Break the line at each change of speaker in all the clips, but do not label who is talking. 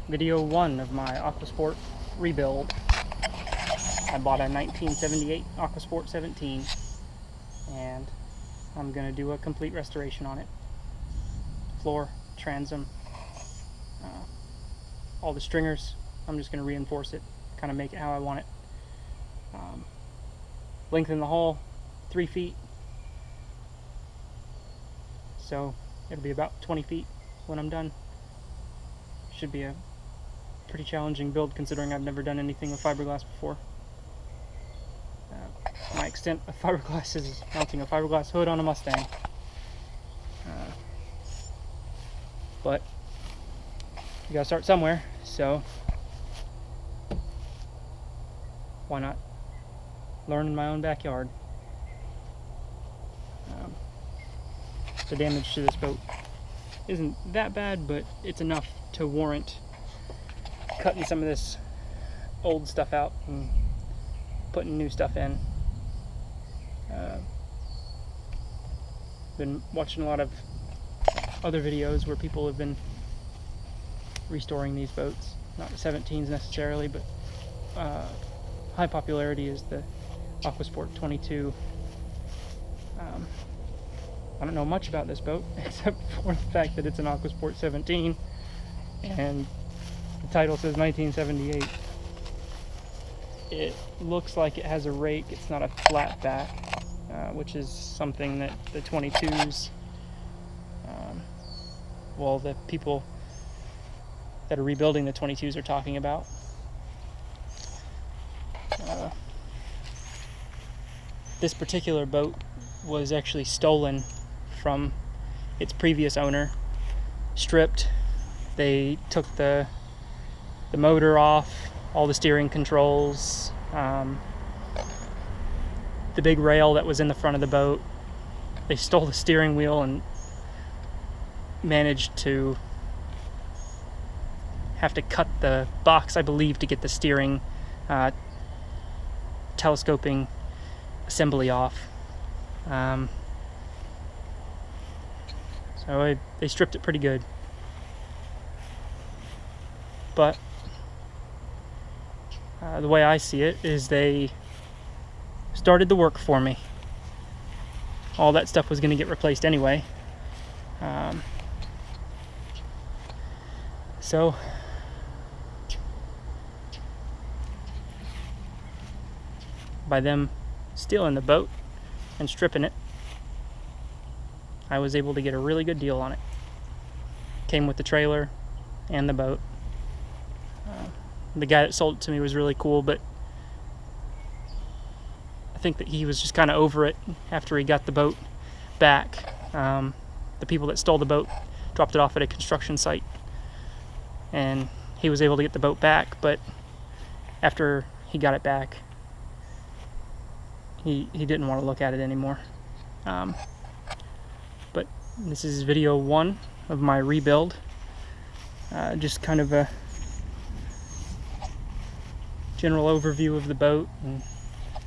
Video 1 of my Aquasport rebuild. I bought a 1978 Aquasport 17 and I'm going to do a complete restoration on it. Floor, transom, all the stringers. I'm just going to reinforce it, kind of make it how I want it. Lengthen the hull 3 feet, so it'll be about 20 feet when I'm done. Should be a pretty challenging build considering I've never done anything with fiberglass before. My extent of fiberglass is mounting a fiberglass hood on a Mustang. But you gotta start somewhere, so why not learn in my own backyard? The damage to this boat isn't that bad, but it's enough to warrant cutting some of this old stuff out and putting new stuff in. Been watching a lot of other videos where people have been restoring these boats, not the 17s necessarily, but high popularity is the Aquasport 22. I don't know much about this boat except for the fact that it's an Aquasport 17 and the title says 1978. It looks like it has a rake. It's not a flat back, which is something that the 22s, well, the people that are rebuilding the 22s are talking about. This particular boat was actually stolen from its previous owner, stripped. They took the motor off, all the steering controls, the big rail that was in the front of the boat. They stole the steering wheel and managed to have to cut the box, I believe, to get the steering telescoping assembly off. So they stripped it pretty good. But the way I see it is they started the work for me. All that stuff was going to get replaced anyway. So by them stealing the boat and stripping it, I was able to get a really good deal on it. Came with the trailer and the boat. The guy that sold it to me was really cool, but I think that he was just kind of over it after he got the boat back. The people that stole the boat dropped it off at a construction site, and he was able to get the boat back, but after he got it back, he didn't want to look at it anymore. But this is video 1 of my rebuild. Just kind of a general overview of the boat and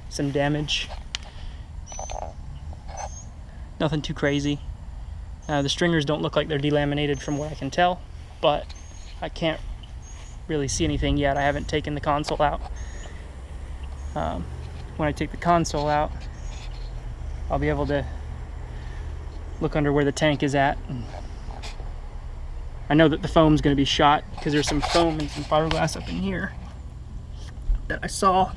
some damage. Nothing too crazy. The stringers don't look like they're delaminated from what I can tell, but I can't really see anything yet. I haven't taken the console out. When I take the console out, I'll be able to look under where the tank is at. And I know that the foam's going to be shot because there's some foam and some fiberglass up in here that I saw,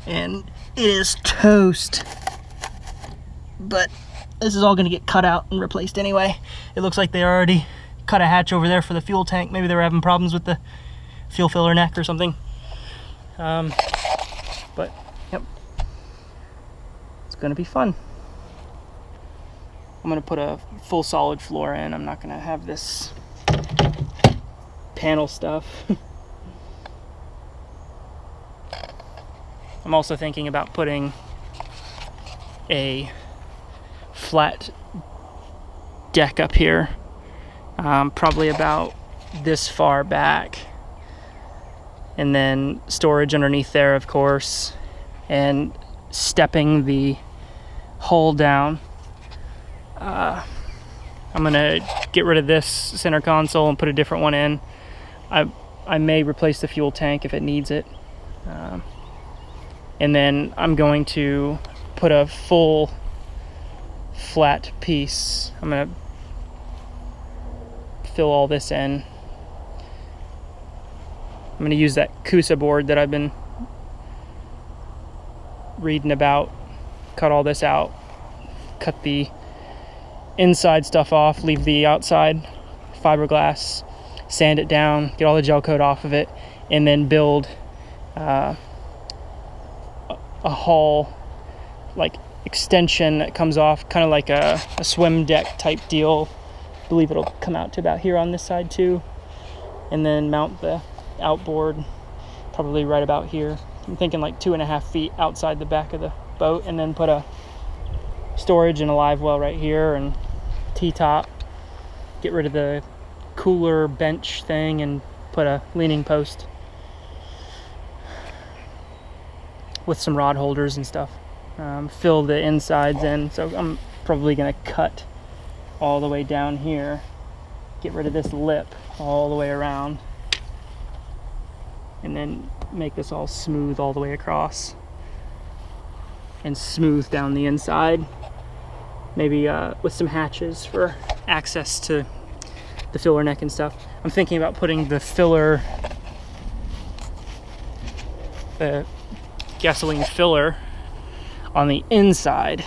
and it is toast. But this is all going to get cut out and replaced anyway. It looks like they already cut a hatch over there for the fuel tank. Maybe they were having problems with the fuel filler neck or something. But yep, it's going to be fun. I'm going to put a full solid floor in. I'm not going to have this panel stuff. I'm also thinking about putting a flat deck up here, probably about this far back, and then storage underneath there, of course, and stepping the hull down. I'm gonna get rid of this center console and put a different one in, I may replace the fuel tank if it needs it. And then I'm going to put a full flat piece. I'm going to fill all this in. I'm going to use that Kusa board that I've been reading about. Cut all this out. Cut the inside stuff off. Leave the outside fiberglass. Sand it down. Get all the gel coat off of it. And then build a hull, like extension that comes off, kind of like a swim deck type deal. I believe it'll come out to about here on this side too. And then mount the outboard probably right about here. I'm thinking like 2.5 feet outside the back of the boat, and then put a storage and a live well right here, and T-top. Get rid of the cooler bench thing and put a leaning post with some rod holders and stuff. Fill the insides in, so I'm probably gonna cut all the way down here, get rid of this lip all the way around, and then make this all smooth all the way across, and smooth down the inside, maybe with some hatches for access to the filler neck and stuff. I'm thinking about putting the filler, the gasoline filler, on the inside.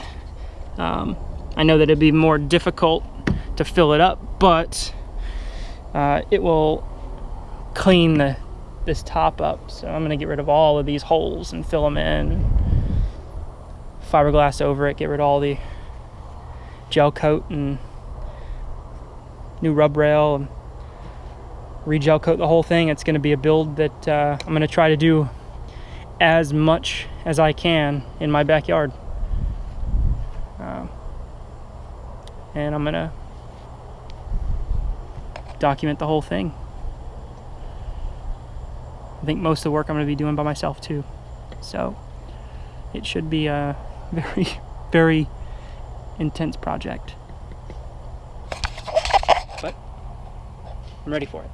I know that it'd be more difficult to fill it up, but it will clean this top up. So I'm gonna get rid of all of these holes and fill them in. Fiberglass over it, get rid of all the gel coat and new rub rail, and re-gel coat the whole thing. It's gonna be a build that I'm gonna try to do as much as I can in my backyard. And I'm gonna document the whole thing. I think most of the work I'm gonna be doing by myself too. So it should be a very, very intense project. But I'm ready for it.